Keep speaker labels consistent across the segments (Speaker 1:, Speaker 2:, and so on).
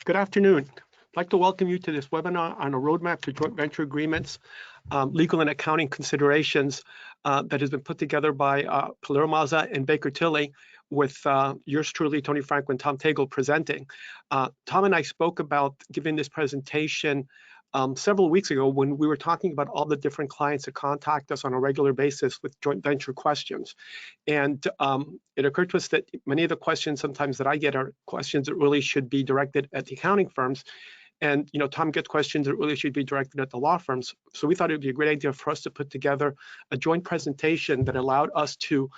Speaker 1: Good afternoon. I'd like to welcome you to this webinar on a roadmap to joint venture agreements, legal and accounting considerations that has been put together by PilieroMazza and Baker Tilly with yours truly, Tony Franco and Tom Tagle presenting. Tom and I spoke about giving this presentation several weeks ago when we were talking about all the different clients that contact us on a regular basis with joint venture questions. And it occurred to us that many of the questions sometimes that I get are questions that really should be directed at the accounting firms. And Tom gets questions that really should be directed at the law firms. So we thought it would be a great idea for us to put together a joint presentation that allowed us to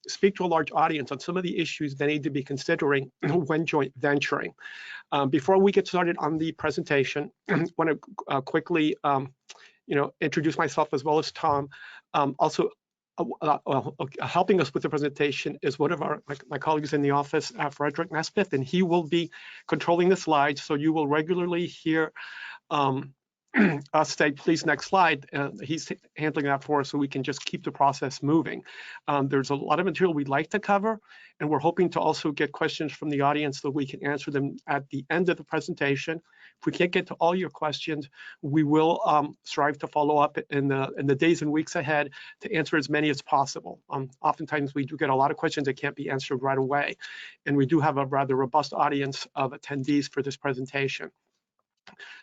Speaker 1: speak to a large audience on some of the issues they need to be considering when joint venturing. Before we get started on the presentation, I want to quickly introduce myself as well as Tom. Also, helping us with the presentation is one of my colleagues in the office, Frederick Nesbitt, and he will be controlling the slides. So you will regularly hear us say, please, next slide. He's handling that for us so we can just keep the process moving. There's a lot of material we'd like to cover, and we're hoping to also get questions from the audience so we can answer them at the end of the presentation. If we can't get to all your questions, we will strive to follow up in the days and weeks ahead to answer as many as possible. Oftentimes we do get a lot of questions that can't be answered right away, and we do have a rather robust audience of attendees for this presentation.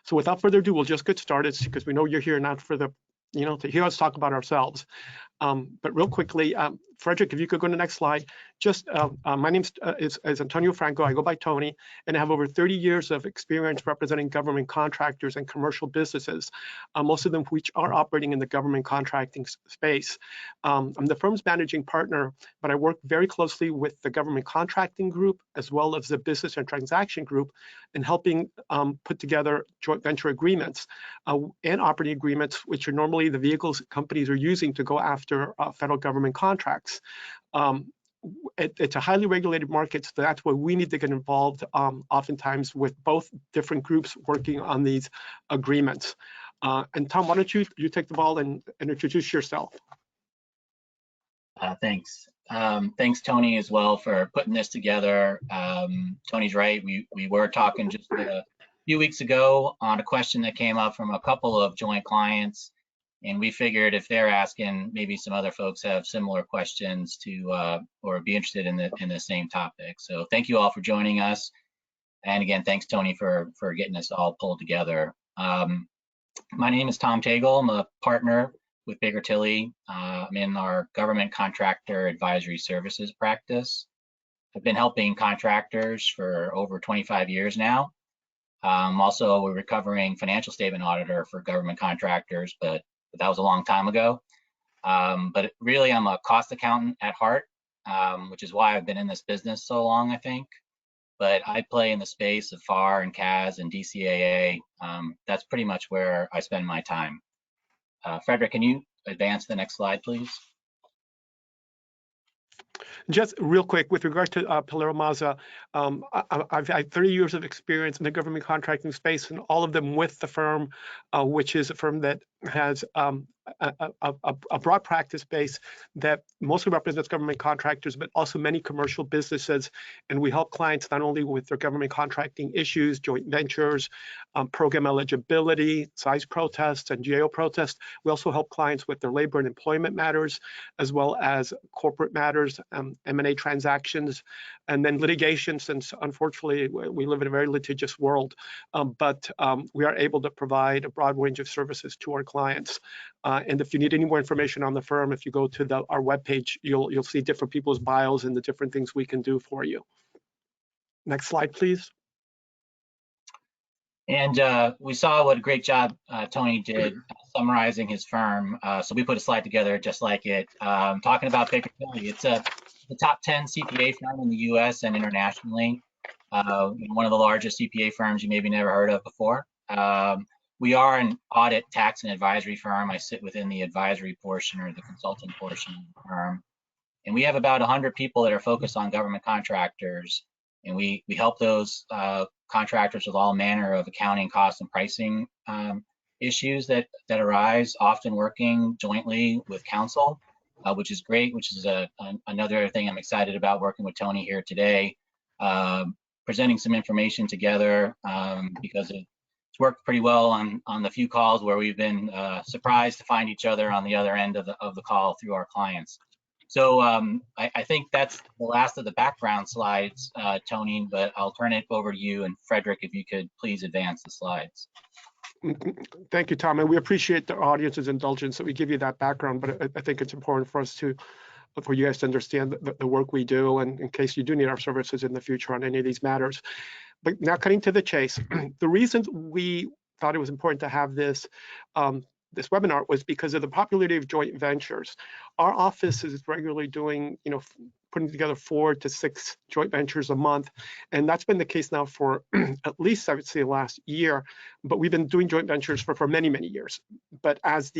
Speaker 1: So without further ado, we'll just get started because we know you're here not for the, to hear us talk about ourselves. But real quickly, Frederick, if you could go to the next slide. Just my name is Antonio Franco. I go by Tony, and I have over 30 years of experience representing government contractors and commercial businesses, most of them which are operating in the government contracting space. I'm the firm's managing partner, but I work very closely with the government contracting group as well as the business and transaction group in helping put together joint venture agreements and operating agreements, which are normally the vehicles companies are using to go after federal government contracts. It's a highly regulated market, so that's why we need to get involved oftentimes with both different groups working on these agreements. And Tom, why don't you take the ball and introduce yourself?
Speaker 2: Thanks. Thanks, Tony, as well for putting this together. Tony's right. We were talking just a few weeks ago on a question that came up from a couple of joint clients. And we figured if they're asking, maybe some other folks have similar questions to or be interested in the same topic. So thank you all for joining us. And again, thanks, Tony, for getting us all pulled together. My name is Tom Tagle. I'm a partner with Baker Tilly. I'm in our government contractor advisory services practice. I've been helping contractors for over 25 years now. I'm also a recovering financial statement auditor for government contractors, but that was a long time ago. But really, I'm a cost accountant at heart, which is why I've been in this business so long, I think. But I play in the space of FAR and CAS and DCAA. That's pretty much where I spend my time. Frederick, can you advance the next slide, please?
Speaker 1: Just real quick, with regard to PilieroMazza, I've had 30 years of experience in the government contracting space, and all of them with the firm, which is a firm that has a broad practice base that mostly represents government contractors, but also many commercial businesses. And we help clients not only with their government contracting issues, joint ventures, program eligibility, size protests, and GAO protests. We also help clients with their labor and employment matters, as well as corporate matters, M&A transactions, and then litigation, since unfortunately we live in a very litigious world. But we are able to provide a broad range of services to our clients. And if you need any more information on the firm, if you go to our webpage, you'll see different people's bios and the different things we can do for you. Next slide, please.
Speaker 2: And we saw what a great job Tony did summarizing his firm. So we put a slide together just like it, talking about Baker Tilly. It's the top 10 CPA firm in the US and internationally. One of the largest CPA firms you maybe never heard of before. We are an audit, tax, and advisory firm. I sit within the advisory portion or the consulting portion of the firm. And we have about 100 people that are focused on government contractors. And we help those contractors with all manner of accounting, cost, and pricing issues that arise, often working jointly with counsel, which is great, which is another thing I'm excited about working with Tony here today. presenting some information together because it's worked pretty well on the few calls where we've been surprised to find each other on the other end of the call through our clients. So I think that's the last of the background slides, Tony, but I'll turn it over to you, and Frederick, if you could please advance the slides.
Speaker 1: Thank you, Tom, and we appreciate the audience's indulgence that we give you that background, but I think it's important for us for you guys to understand the work we do, and in case you do need our services in the future on any of these matters. But now cutting to the chase, the reasons we thought it was important to have this this webinar was because of the popularity of joint ventures. Our office is regularly doing, putting together 4 to 6 joint ventures a month, and that's been the case now for at least, I would say, last year. But we've been doing joint ventures for many, many years. But as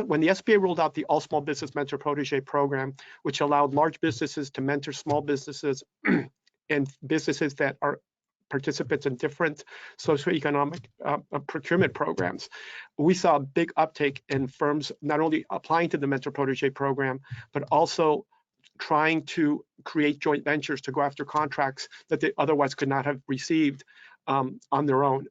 Speaker 1: when the SBA rolled out the All Small Business Mentor Protege program, which allowed large businesses to mentor small businesses and businesses that are participants in different socioeconomic procurement programs, we saw a big uptake in firms not only applying to the Mentor Protege program, but also trying to create joint ventures to go after contracts that they otherwise could not have received on their own.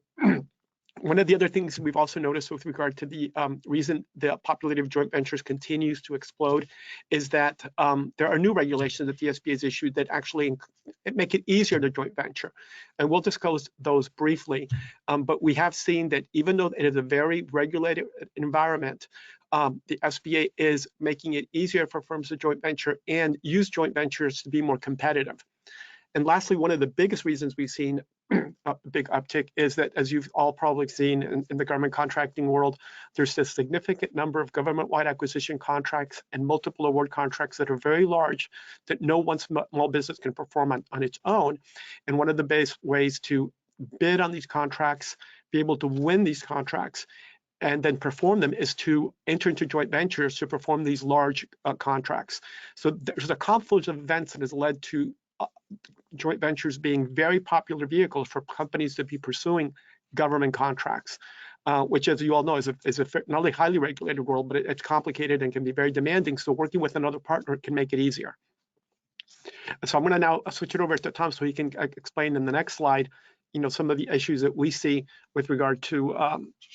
Speaker 1: One of the other things we've also noticed with regard to the reason the popularity of joint ventures continues to explode is that there are new regulations that the SBA has issued that actually make it easier to joint venture. And we'll discuss those briefly. But we have seen that even though it is a very regulated environment, the SBA is making it easier for firms to joint venture and use joint ventures to be more competitive. And lastly, one of the biggest reasons we've seen a big uptick is that, as you've all probably seen in the government contracting world, there's a significant number of government-wide acquisition contracts and multiple award contracts that are very large that no one small business can perform on its own. And one of the best ways to bid on these contracts, be able to win these contracts, and then perform them is to enter into joint ventures to perform these large contracts. So there's a confluence of events that has led to joint ventures being very popular vehicles for companies to be pursuing government contracts, which, as you all know, is a not only highly regulated world, but it's complicated and can be very demanding. So working with another partner can make it easier. So I'm going to now switch it over to Tom so he can explain in the next slide, some of the issues that we see with regard to,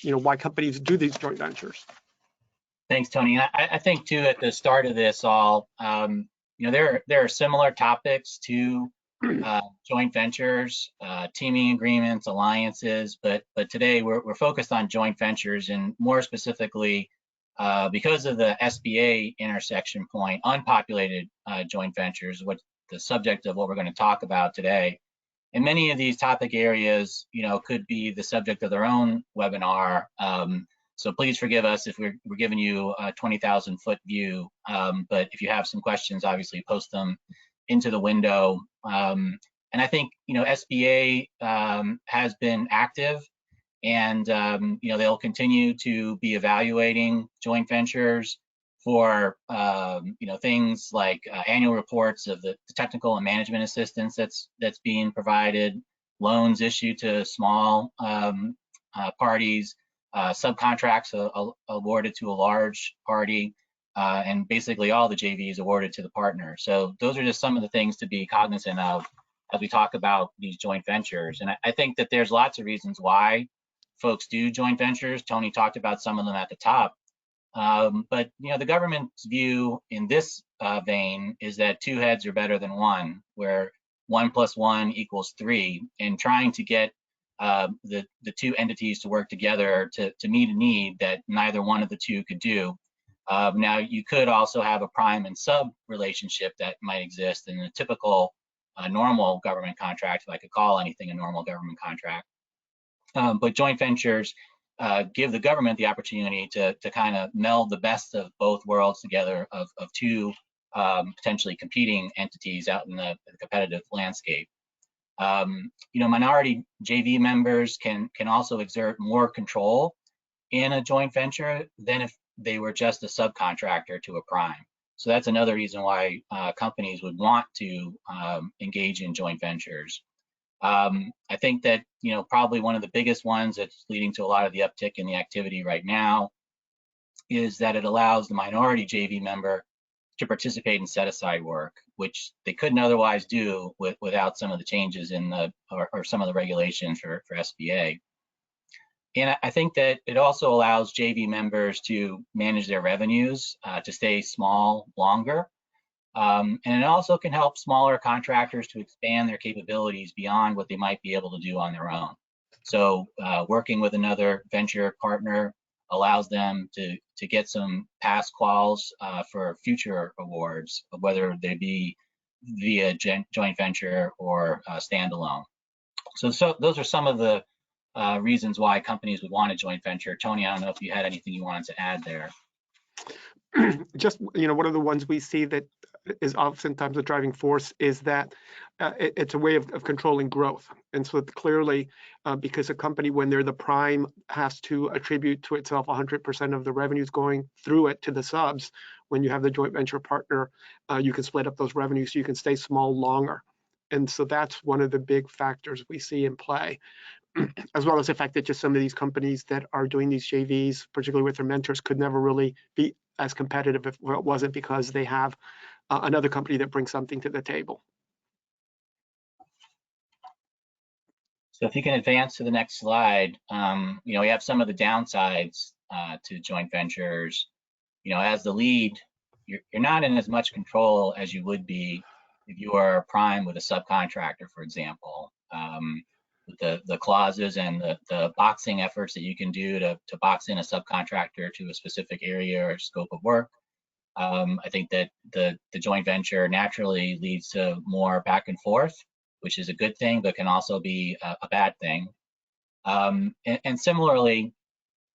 Speaker 1: why companies do these joint ventures.
Speaker 2: Thanks, Tony. I think too, at the start of this all, there are similar topics to joint ventures, teaming agreements, alliances, but today we're focused on joint ventures, and more specifically, because of the SBA intersection point, unpopulated joint ventures, what the subject of what we're going to talk about today. And many of these topic areas, could be the subject of their own webinar. So please forgive us if we're giving you a 20,000-foot view, but if you have some questions, obviously post them into the window. And I think, SBA has been active, and, they'll continue to be evaluating joint ventures for, things like annual reports of the technical and management assistance that's being provided, loans issued to small parties, subcontracts awarded to a large party, and basically all the JVs awarded to the partner. So those are just some of the things to be cognizant of as we talk about these joint ventures. And I think that there's lots of reasons why folks do joint ventures. Tony talked about some of them at the top. But the government's view in this vein is that 2 heads are better than 1, where 1 + 1 = 3, and trying to get the 2 entities to work together to meet a need that neither one of the 2 could do. Now, you could also have a prime and sub relationship that might exist in a typical normal government contract, if I could call anything a normal government contract. But joint ventures give the government the opportunity to kind of meld the best of both worlds together of 2 potentially competing entities out in the competitive landscape. Minority JV members can also exert more control in a joint venture than if they were just a subcontractor to a prime. So that's another reason why companies would want to engage in joint ventures. I think that, probably one of the biggest ones that's leading to a lot of the uptick in the activity right now is that it allows the minority JV member to participate in set-aside work, which they couldn't otherwise do without some of the changes in the or some of the regulations for SBA. And I think that it also allows JV members to manage their revenues, to stay small longer. And it also can help smaller contractors to expand their capabilities beyond what they might be able to do on their own. So working with another venture partner allows them to get some past quals for future awards, whether they be via joint venture or standalone. So those are some of the reasons why companies would want a joint venture. Tony, I don't know if you had anything you wanted to add there.
Speaker 1: Just, one of the ones we see that is oftentimes a driving force is that it's a way of controlling growth. And so clearly, because a company, when they're the prime, has to attribute to itself 100% of the revenues going through it to the subs, when you have the joint venture partner, you can split up those revenues so you can stay small longer. And so that's one of the big factors we see in play, as well as the fact that just some of these companies that are doing these JVs, particularly with their mentors, could never really be as competitive if it wasn't because they have another company that brings something to the table.
Speaker 2: So if you can advance to the next slide, we have some of the downsides to joint ventures. As the lead, you're not in as much control as you would be if you are prime with a subcontractor, for example. With the clauses and the boxing efforts that you can do to box in a subcontractor to a specific area or scope of work. I think that the joint venture naturally leads to more back and forth, which is a good thing, but can also be a bad thing. And similarly,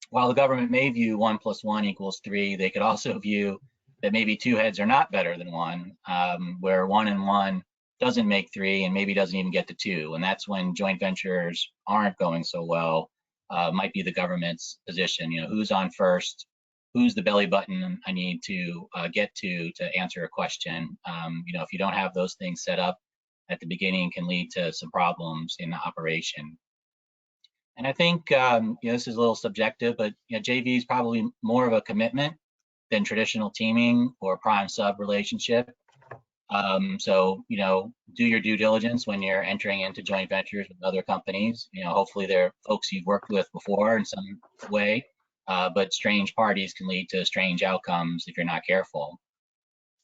Speaker 2: while the government may view 1 + 1 = 3, they could also view that maybe 2 heads are not better than 1, where 1 and 1 doesn't make 3 and maybe doesn't even get to 2. And that's when joint ventures aren't going so well, might be the government's position. Who's on first? Who's the belly button I need to get to answer a question? If you don't have those things set up at the beginning, can lead to some problems in the operation. And I think this is a little subjective, but JV is probably more of a commitment than traditional teaming or prime sub relationship. So do your due diligence when you're entering into joint ventures with other companies. Hopefully they're folks you've worked with before in some way. But strange parties can lead to strange outcomes if you're not careful.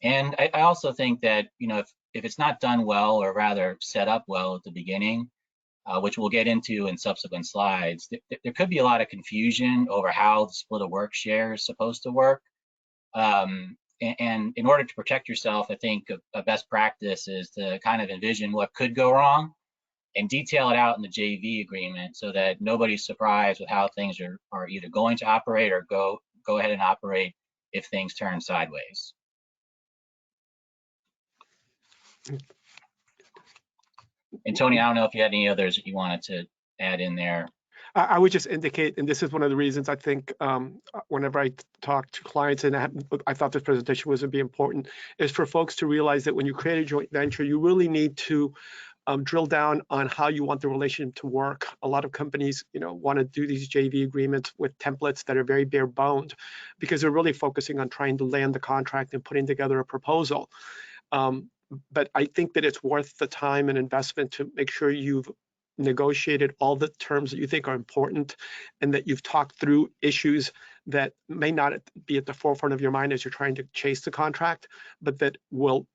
Speaker 2: And I also think that if it's not done well, or rather set up well at the beginning, which we'll get into in subsequent slides, there could be a lot of confusion over how the split of work share is supposed to work. And in order to protect yourself, I think a best practice is to kind of envision what could go wrong and detail it out in the JV agreement so that nobody's surprised with how things are either going to operate or go ahead and operate if things turn sideways. And Tony, I don't know if you had any others that you wanted to add in there.
Speaker 1: I would just indicate, and this is one of the reasons I think whenever I talk to clients, and I thought this presentation was going to be important, is for folks to realize that when you create a joint venture, you really need to drill down on how you want the relationship to work. A lot of companies, want to do these JV agreements with templates that are very bare boned because they're really focusing on trying to land the contract and putting together a proposal. But I think that it's worth the time and investment to make sure you've negotiated all the terms that you think are important and that you've talked through issues that may not be at the forefront of your mind as you're trying to chase the contract, but that will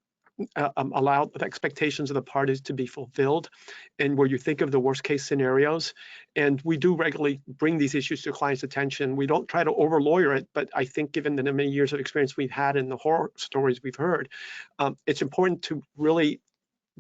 Speaker 1: allow the expectations of the parties to be fulfilled, and where you think of the worst case scenarios. And we do regularly bring these issues to clients' attention. We don't try to over lawyer it, but I think given the many years of experience we've had and the horror stories we've heard, it's important to really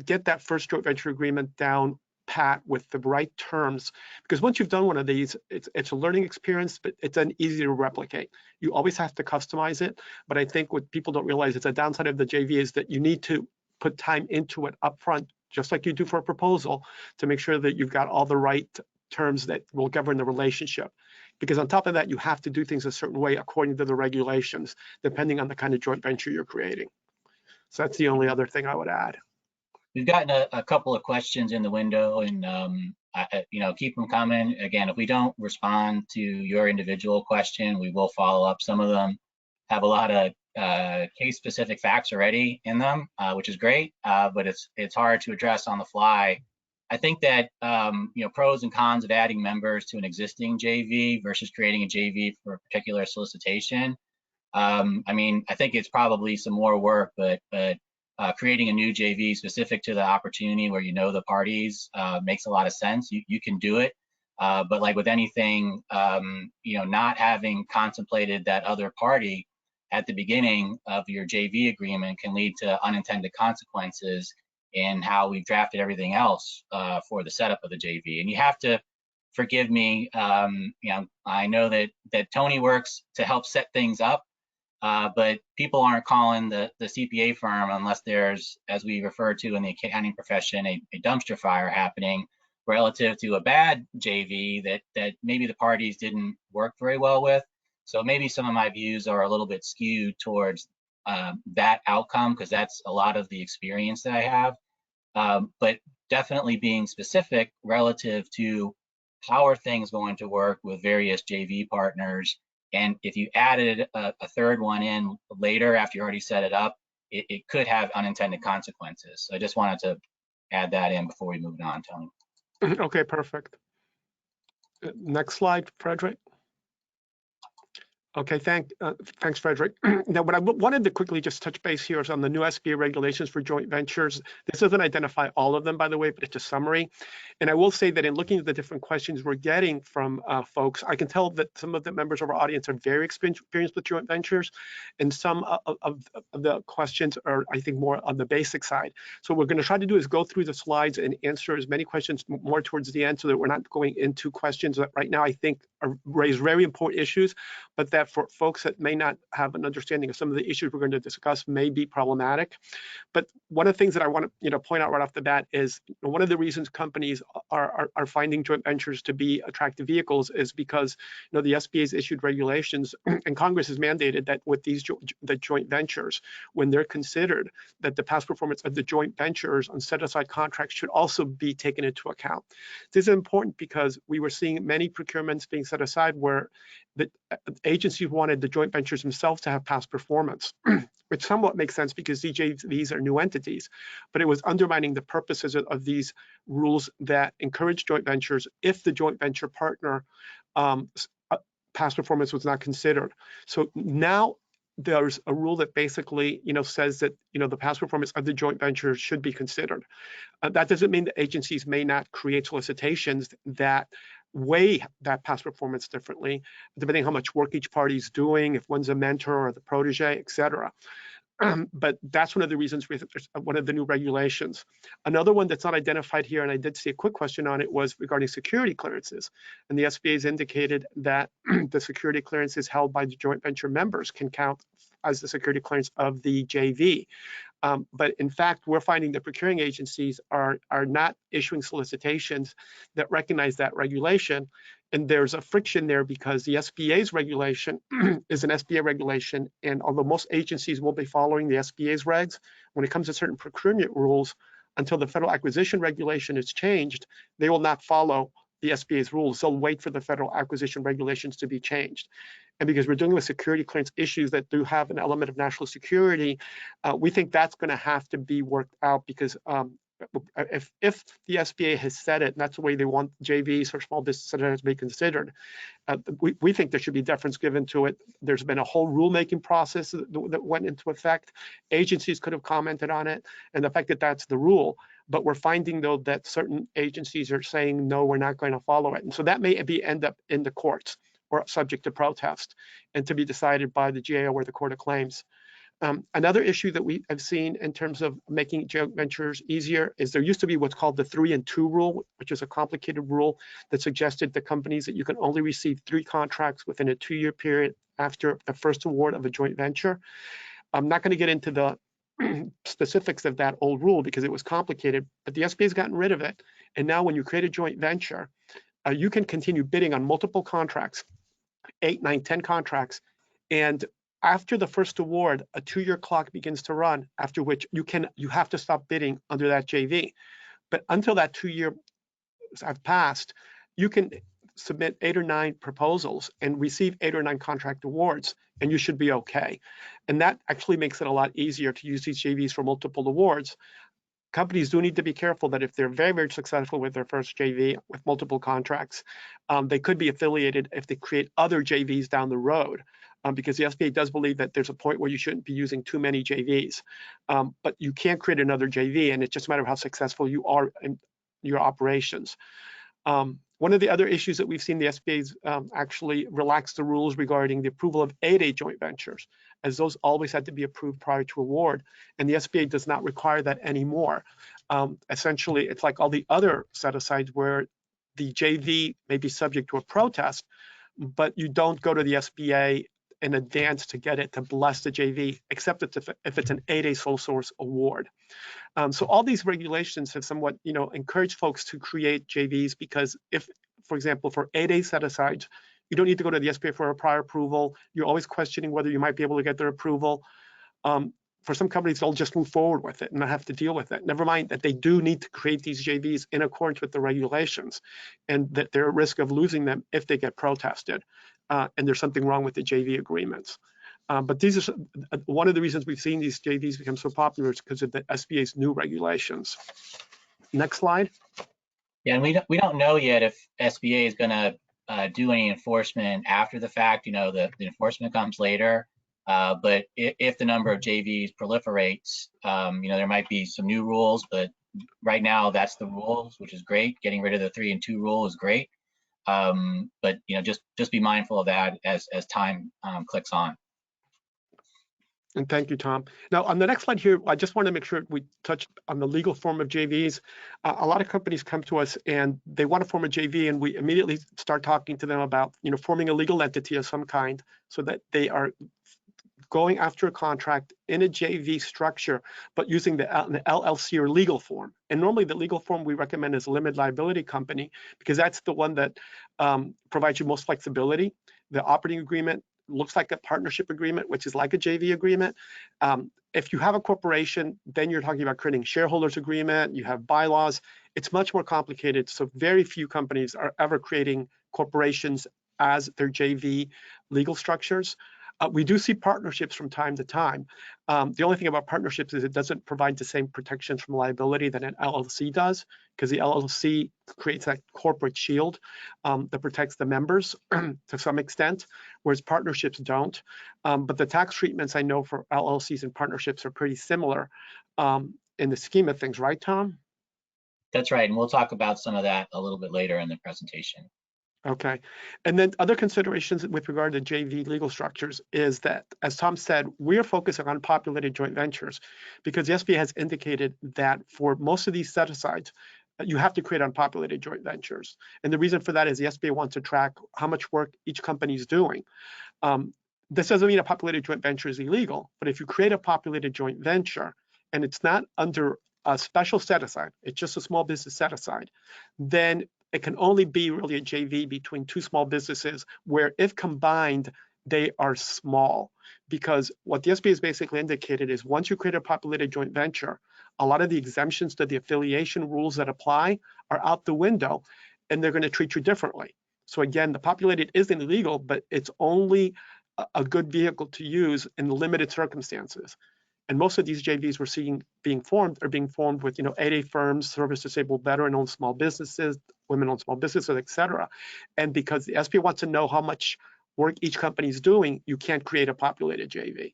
Speaker 1: get that first joint venture agreement down pat with the right terms, because once you've done one of these, it's a learning experience, but it's then easy to replicate. You always have to customize it, but I think what people don't realize is the downside of the JV is that you need to put time into it upfront, just like you do for a proposal, to make sure that you've got all the right terms that will govern the relationship. Because on top of that, you have to do things a certain way according to the regulations, depending on the kind of joint venture you're creating. So that's the only other thing I would add.
Speaker 2: We've gotten a couple of questions in the window, and keep them coming. Again, if we don't respond to your individual question, we will follow up. Some of them have a lot of case-specific facts already in them, which is great, but it's hard to address on the fly. I think that pros and cons of adding members to an existing JV versus creating a JV for a particular solicitation. I mean, I think it's probably some more work, but creating a new JV specific to the opportunity where you know the parties makes a lot of sense. You can do it. But like with anything, not having contemplated that other party at the beginning of your JV agreement can lead to unintended consequences in how we've drafted everything else for the setup of the JV. And you have to forgive me. I know that Tony works to help set things up, but people aren't calling the CPA firm unless there's, as we refer to in the accounting profession, a dumpster fire happening relative to a bad JV that maybe the parties didn't work very well with. So maybe some of my views are a little bit skewed towards that outcome, because that's a lot of the experience that I have. But definitely being specific relative to how are things going to work with various JV partners. And if you added a third one in later after you already set it up, it could have unintended consequences. So I just wanted to add that in before we moved on, Tony.
Speaker 1: Okay, perfect. Next slide, Frederick. Okay, thanks, Frederick. Now, what I wanted to quickly just touch base here is on the new SBA regulations for joint ventures. This doesn't identify all of them, by the way, but it's a summary. And I will say that in looking at the different questions we're getting from folks, I can tell that some of the members of our audience are very experienced with joint ventures, and some of the questions are, I think, more on the basic side. So what we're going to try to do is go through the slides and answer as many questions more towards the end, so that we're not going into questions that right now I think raise very important issues, but that for folks that may not have an understanding of some of the issues we're going to discuss may be problematic. But one of the things that I want to point out right off the bat is one of the reasons companies are finding joint ventures to be attractive vehicles is because the SBA's issued regulations and Congress has mandated that with these the joint ventures, when they're considered, that the past performance of the joint ventures on set-aside contracts should also be taken into account. This is important because we were seeing many procurements being set aside where the agencies wanted the joint ventures themselves to have past performance, which somewhat makes sense because these are new entities, but it was undermining the purposes of these rules that encourage joint ventures if the joint venture partner past performance was not considered. So now there's a rule that basically says that the past performance of the joint venture should be considered. That doesn't mean that agencies may not create solicitations that weigh that past performance differently, depending on how much work each party is doing, if one's a mentor or the protege, et cetera. But that's one of the reasons one of the new regulations. Another one that's not identified here, and I did see a quick question on it, was regarding security clearances. And the SBA has indicated that the security clearances held by the joint venture members can count as the security clearance of the JV. But in fact, we're finding that procuring agencies are not issuing solicitations that recognize that regulation. And there's a friction there because the SBA's regulation is an SBA regulation. And although most agencies will be following the SBA's regs, when it comes to certain procurement rules, until the federal acquisition regulation is changed, they will not follow the SBA's rules. They'll wait for the federal acquisition regulations to be changed. And because we're dealing with security clearance issues that do have an element of national security, we think that's going to have to be worked out because if the SBA has said it, and that's the way they want JVs or small business to be considered, we think there should be deference given to it. There's been a whole rulemaking process that went into effect. Agencies could have commented on it, and the fact that that's the rule. But we're finding, though, that certain agencies are saying, no, we're not going to follow it. And so that may end up in the courts or subject to protest and to be decided by the GAO or the Court of Claims. Another issue that we have seen in terms of making joint ventures easier is there used to be what's called the 3 and 2 rule, which is a complicated rule that suggested to companies that you can only receive 3 contracts within a 2-year period after the first award of a joint venture. I'm not going to get into the specifics of that old rule because it was complicated, but the SBA has gotten rid of it. And now when you create a joint venture, you can continue bidding on multiple contracts, 8, 9, 10 contracts. And after the first award, a 2-year clock begins to run, after which you have to stop bidding under that JV. But until that 2 years have passed, you can submit 8 or 9 proposals and receive 8 or 9 contract awards, and you should be okay. And that actually makes it a lot easier to use these JVs for multiple awards. Companies do need to be careful that if they're very, very successful with their first JV with multiple contracts, they could be affiliated if they create other JVs down the road, because the SBA does believe that there's a point where you shouldn't be using too many JVs. But you can't create another JV, and it's just a matter of how successful you are in your operations. One of the other issues that we've seen, the SBA's actually relaxed the rules regarding the approval of 8A joint ventures, as those always had to be approved prior to award, and the SBA does not require that anymore. Essentially, it's like all the other set-asides where the JV may be subject to a protest, but you don't go to the SBA in advance to get it to bless the JV, except if it's an 8A sole source award. So all these regulations have somewhat, encouraged folks to create JVs, because if, for example, for 8A set-asides, you don't need to go to the SBA for a prior approval. You're always questioning whether you might be able to get their approval. For some companies, they'll just move forward with it and not have to deal with it. Never mind that they do need to create these JVs in accordance with the regulations, and that they're at risk of losing them if they get protested, and there's something wrong with the JV agreements. But these are one of the reasons we've seen these JVs become so popular is because of the SBA's new regulations. Next slide.
Speaker 2: Yeah, and we don't know yet if SBA is going to do any enforcement after the fact. The enforcement comes later. But if the number of JVs proliferates, there might be some new rules. But right now, that's the rules, which is great. Getting rid of the 3 and 2 rule is great. But just be mindful of that as time clicks on.
Speaker 1: And thank you, Tom. Now, on the next slide here, I just want to make sure we touch on the legal form of JVs. A lot of companies come to us and they want to form a JV, and we immediately start talking to them about, forming a legal entity of some kind so that they are going after a contract in a JV structure, but using the LLC or legal form. And normally the legal form we recommend is a limited liability company, because that's the one that provides you most flexibility. The operating agreement looks like a partnership agreement, which is like a JV agreement. If you have a corporation, then you're talking about creating shareholders agreement, you have bylaws. It's much more complicated. So very few companies are ever creating corporations as their JV legal structures. We do see partnerships from time to time. The only thing about partnerships is it doesn't provide the same protections from liability that an LLC does, because the LLC creates that corporate shield that protects the members to some extent, whereas partnerships don't. But the tax treatments I know for LLCs and partnerships are pretty similar in the scheme of things, right, Tom?
Speaker 2: That's right, and we'll talk about some of that a little bit later in the presentation.
Speaker 1: Okay, and then other considerations with regard to JV legal structures is that, as Tom said, we're focusing on populated joint ventures because the SBA has indicated that for most of these set-asides, you have to create unpopulated joint ventures. And the reason for that is the SBA wants to track how much work each company is doing. This doesn't mean a populated joint venture is illegal, but if you create a populated joint venture and it's not under a special set-aside, it's just a small business set-aside, then it can only be really a JV between 2 small businesses where if combined, they are small. Because what the SBA has basically indicated is once you create a populated joint venture, a lot of the exemptions to the affiliation rules that apply are out the window, and they're going to treat you differently. So again, the populated isn't illegal, but it's only a good vehicle to use in limited circumstances. And most of these JVs we're seeing being formed are being formed with, 8A firms, service-disabled veteran-owned small businesses, women-owned small businesses, et cetera. And because the SBA wants to know how much work each company is doing, you can't create a populated JV.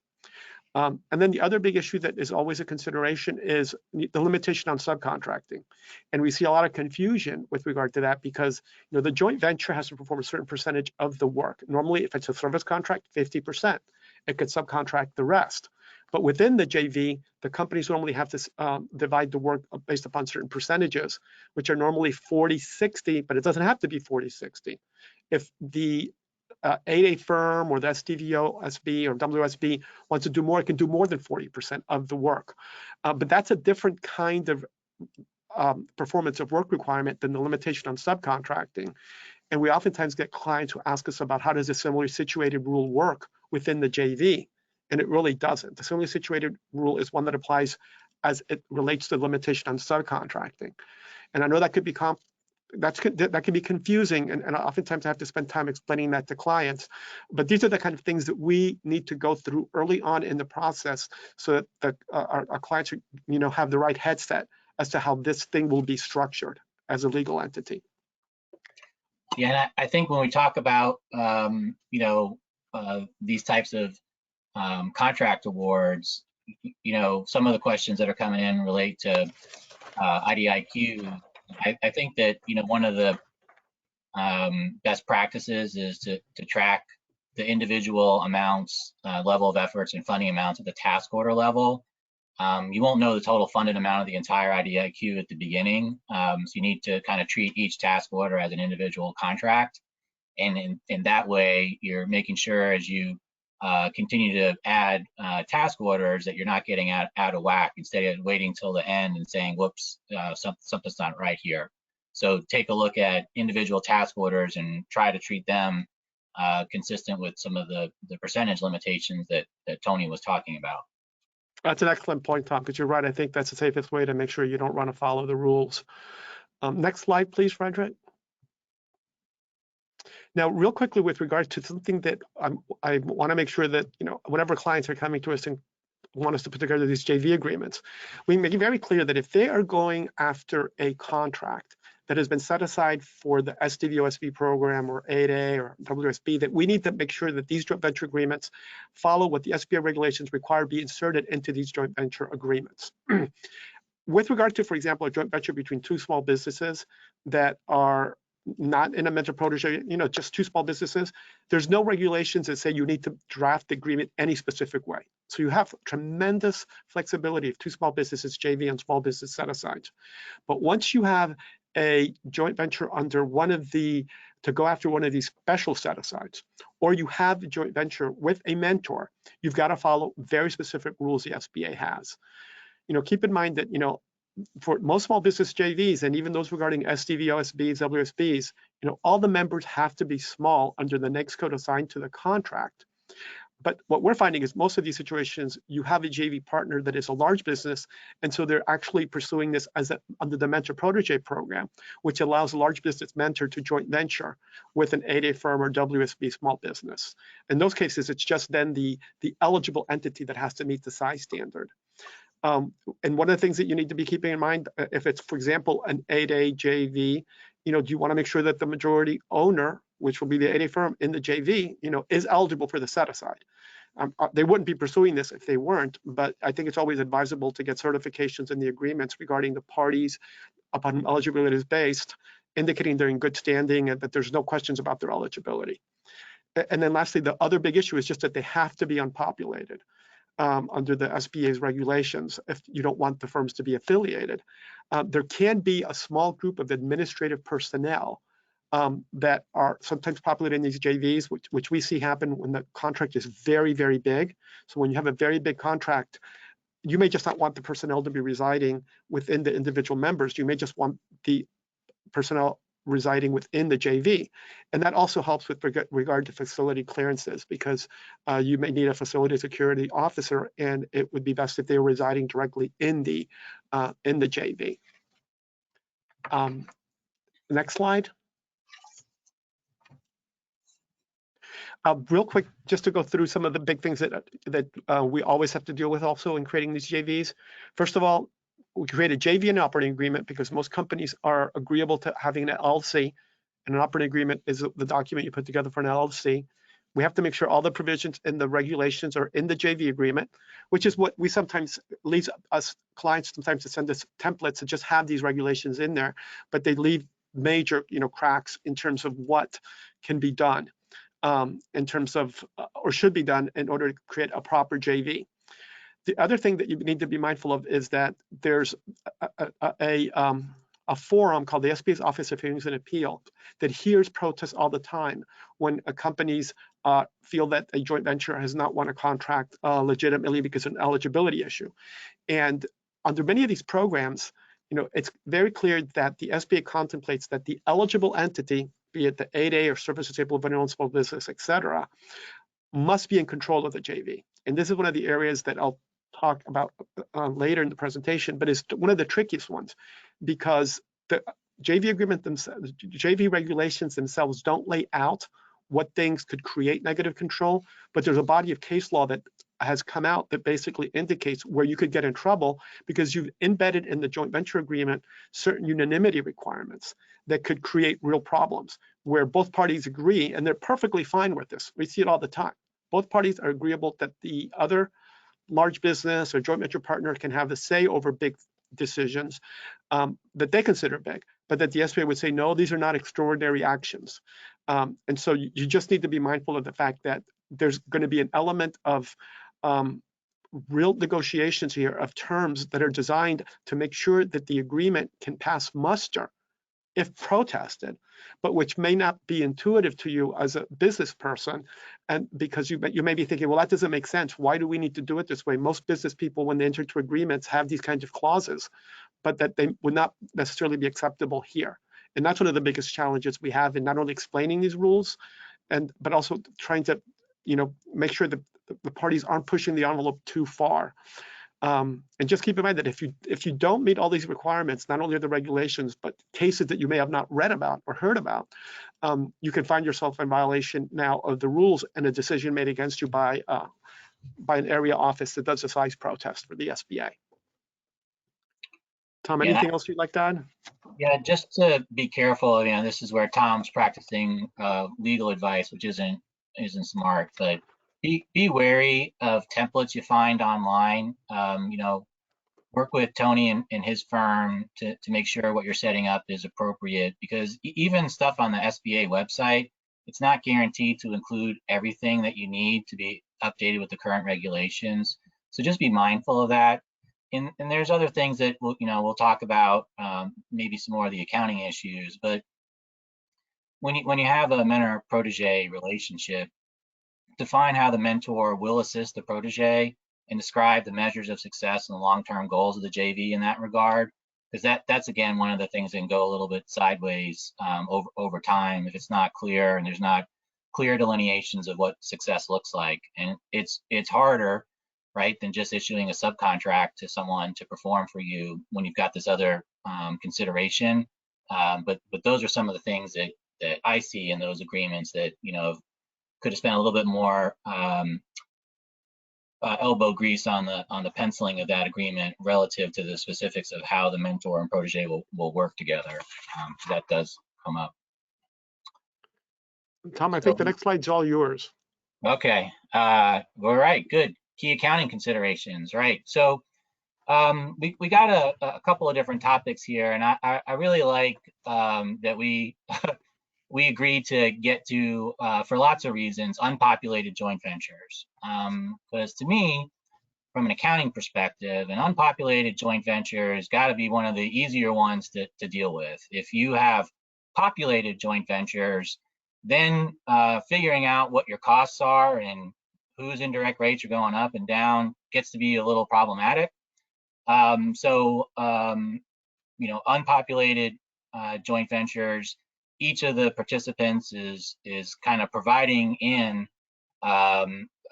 Speaker 1: And then the other big issue that is always a consideration is the limitation on subcontracting. And we see a lot of confusion with regard to that because the joint venture has to perform a certain percentage of the work. Normally, if it's a service contract, 50%. It could subcontract the rest. But within the JV, the companies normally have to divide the work based upon certain percentages, which are normally 40-60, but it doesn't have to be 40-60. If the 8A firm or the SDVO, SB or WSB wants to do more, it can do more than 40% of the work. But that's a different kind of performance of work requirement than the limitation on subcontracting. And we oftentimes get clients who ask us about how does a similarly situated rule work within the JV? And it really doesn't. The similarly situated rule is one that applies as it relates to the limitation on subcontracting. And I know that could be that can be confusing, and oftentimes I have to spend time explaining that to clients. But these are the kind of things that we need to go through early on in the process, so that our clients, have the right headset as to how this thing will be structured as a legal entity.
Speaker 2: Yeah, and I think when we talk about these types of contract awards, some of the questions that are coming in relate to IDIQ. I think that one of the best practices is to track the individual amounts, level of efforts, and funding amounts at the task order level. You won't know the total funded amount of the entire IDIQ at the beginning, so you need to kind of treat each task order as an individual contract, and in that way, you're making sure as you continue to add task orders that you're not getting out of whack, instead of waiting till the end and saying, whoops, something's not right here. So take a look at individual task orders and try to treat them consistent with some of the percentage limitations that Tony was talking about.
Speaker 1: That's an excellent point, Tom, because you're right. I think that's the safest way to make sure you don't run afoul of the rules. Next slide, please, Frederick. Now, real quickly, with regards to something that I want to make sure that, whenever clients are coming to us and want us to put together these JV agreements, we make it very clear that if they are going after a contract that has been set aside for the SDVOSB program or 8A or WSB, that we need to make sure that these joint venture agreements follow what the SBA regulations require be inserted into these joint venture agreements. With regard to, for example, a joint venture between two small businesses that are not in a mentor protege, just two small businesses, there's no regulations that say you need to draft the agreement any specific way. So you have tremendous flexibility of two small businesses, JV and small business set-asides. But once you have a joint venture under to go after one of these special set-asides, or you have a joint venture with a mentor, you've got to follow very specific rules the SBA has. Keep in mind that, for most small business JVs, and even those regarding SDV, OSBs, WSBs, all the members have to be small under the NAICS code assigned to the contract. But what we're finding is most of these situations, you have a JV partner that is a large business, and so they're actually pursuing this under the mentor protege program, which allows a large business mentor to joint venture with an 8A firm or WSB small business. In those cases, it's just then the eligible entity that has to meet the size standard. And one of the things that you need to be keeping in mind, if it's, for example, an 8A JV, do you want to make sure that the majority owner, which will be the 8A firm in the JV, is eligible for the set-aside? They wouldn't be pursuing this if they weren't, but I think it's always advisable to get certifications in the agreements regarding the parties upon whom eligibility is based, indicating they're in good standing and that there's no questions about their eligibility. And then lastly, the other big issue is just that they have to be unpopulated. Under the SBA's regulations, if you don't want the firms to be affiliated. There can be a small group of administrative personnel that are sometimes populated in these JVs, which we see happen when the contract is very, very big. So when you have a very big contract, you may just not want the personnel to be residing within the individual members. You may just want the personnel residing within the JV. And that also helps with regard to facility clearances, because you may need a facility security officer, and it would be best if they were residing directly in the JV. Next slide. Real quick, just to go through some of the big things that we always have to deal with also in creating these JVs. First of all, we create a JV and operating agreement because most companies are agreeable to having an LLC, and an operating agreement is the document you put together for an LLC. We have to make sure all the provisions and the regulations are in the JV agreement, which is what we sometimes leads us clients sometimes to send us templates to just have these regulations in there, but they leave major cracks in terms of what can be done in terms of or should be done in order to create a proper JV. The other thing that you need to be mindful of is that there's a forum called the SBA's Office of Hearings and Appeal that hears protests all the time when companies feel that a joint venture has not won a contract legitimately because of an eligibility issue. And under many of these programs, it's very clear that the SBA contemplates that the eligible entity, be it the 8A or service disabled veteran small business, et cetera, must be in control of the JV. And this is one of the areas that I'll talk about later in the presentation, but it's one of the trickiest ones, because JV agreement themselves, JV regulations themselves don't lay out what things could create negative control, but there's a body of case law that has come out that basically indicates where you could get in trouble because you've embedded in the joint venture agreement certain unanimity requirements that could create real problems where both parties agree and they're perfectly fine with this. We see it all the time. Both parties are agreeable that the other large business or joint venture partner can have the say over big decisions that they consider big, but that the SBA would say, no, these are not extraordinary actions. And so you just need to be mindful of the fact that there's going to be an element of real negotiations here of terms that are designed to make sure that the agreement can pass muster if protested, but which may not be intuitive to you as a business person. And because you may be thinking, well, that doesn't make sense. Why do we need to do it this way? Most business people, when they enter into agreements, have these kinds of clauses, but that they would not necessarily be acceptable here. And that's one of the biggest challenges we have in not only explaining these rules, but also trying to, make sure that the parties aren't pushing the envelope too far. And just keep in mind that if you don't meet all these requirements, not only are the regulations, but cases that you may have not read about or heard about, you can find yourself in violation now of the rules and a decision made against you by an area office that does a size protest for the SBA. Tom, anything else you'd like to add?
Speaker 2: Yeah, just to be careful. This is where Tom's practicing legal advice, which isn't smart, but be wary of templates you find online. Work with Tony and his firm to make sure what you're setting up is appropriate, because even stuff on the SBA website, it's not guaranteed to include everything that you need to be updated with the current regulations. So just be mindful of that. And there's other things that we'll talk about, maybe some more of the accounting issues. But when you have a mentor-protege relationship, define how the mentor will assist the protege and describe the measures of success and the long-term goals of the JV in that regard, because that's again one of the things that can go a little bit sideways over time if it's not clear and there's not clear delineations of what success looks like. And it's harder, right, than just issuing a subcontract to someone to perform for you when you've got this other consideration. But those are some of the things that I see in those agreements that could have spent a little bit more elbow grease on the penciling of that agreement relative to the specifics of how the mentor and protege will work together. That does come up.
Speaker 1: Tom, I think the next slide's all yours.
Speaker 2: Okay. All right. Good. Key accounting considerations. Right. So we got a couple of different topics here, and I really like that we agreed to get to, for lots of reasons, unpopulated joint ventures. Because to me, from an accounting perspective, an unpopulated joint venture has got to be one of the easier ones to deal with. If you have populated joint ventures, then figuring out what your costs are and whose indirect rates are going up and down gets to be a little problematic. Unpopulated joint ventures, each of the participants is kind of providing in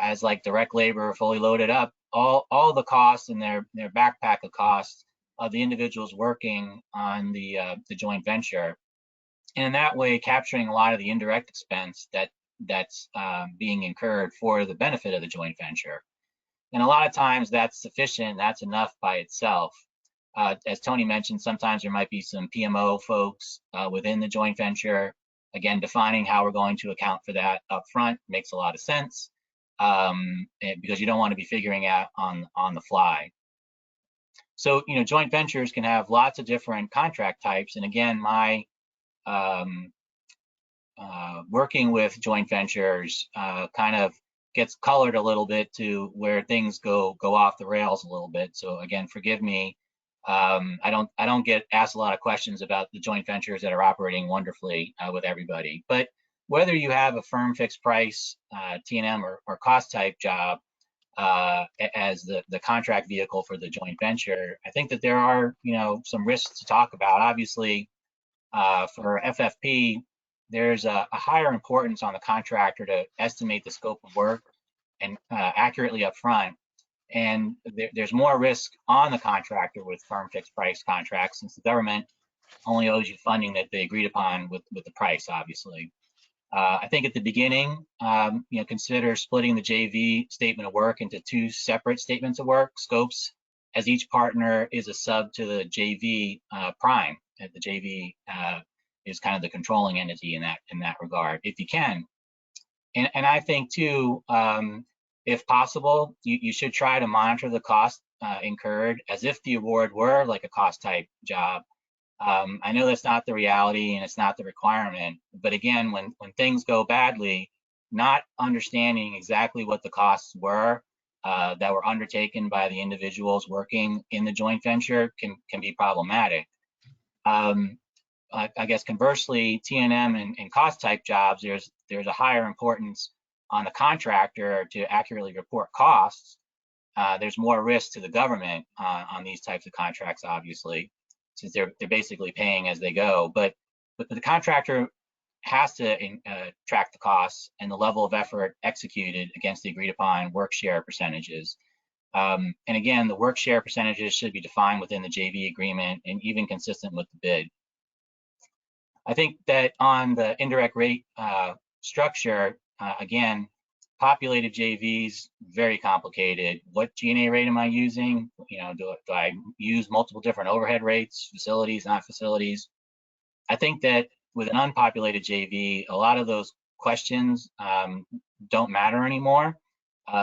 Speaker 2: as like direct labor, fully loaded up, all the costs and their backpack of costs of the individuals working on the joint venture, and in that way capturing a lot of the indirect expense that's being incurred for the benefit of the joint venture. And a lot of times that's sufficient, that's enough by itself. As Tony mentioned, sometimes there might be some PMO folks within the joint venture. Again, defining how we're going to account for that up front makes a lot of sense, because you don't want to be figuring out on the fly. So, joint ventures can have lots of different contract types. And again, my working with joint ventures kind of gets colored a little bit to where things go off the rails a little bit. So again, forgive me. I don't get asked a lot of questions about the joint ventures that are operating wonderfully with everybody. But whether you have a firm fixed price T&M or cost type job as the contract vehicle for the joint venture, I think that there are some risks to talk about. Obviously, for FFP, there's a higher importance on the contractor to estimate the scope of work and accurately up front. And there's more risk on the contractor with firm fixed price contracts, since the government only owes you funding that they agreed upon with the price, obviously. I think at the beginning, consider splitting the JV statement of work into two separate statements of work scopes, as each partner is a sub to the JV prime. And the JV is kind of the controlling entity in that regard, if you can. And I think too, if possible, you should try to monitor the cost incurred as if the award were like a cost type job. I know that's not the reality and it's not the requirement, but again, when things go badly, not understanding exactly what the costs were that were undertaken by the individuals working in the joint venture can be problematic. I guess conversely, T&M and cost type jobs, there's a higher importance on the contractor to accurately report costs. There's more risk to the government on these types of contracts, obviously, since they're basically paying as they go. But the contractor has to track the costs and the level of effort executed against the agreed upon work share percentages. And again, the work share percentages should be defined within the JV agreement and even consistent with the bid. I think that on the indirect rate structure, again, populated JVs, very complicated. What G&A rate am I using? Do I use multiple different overhead rates, facilities, not facilities? I think that with an unpopulated JV, a lot of those questions don't matter anymore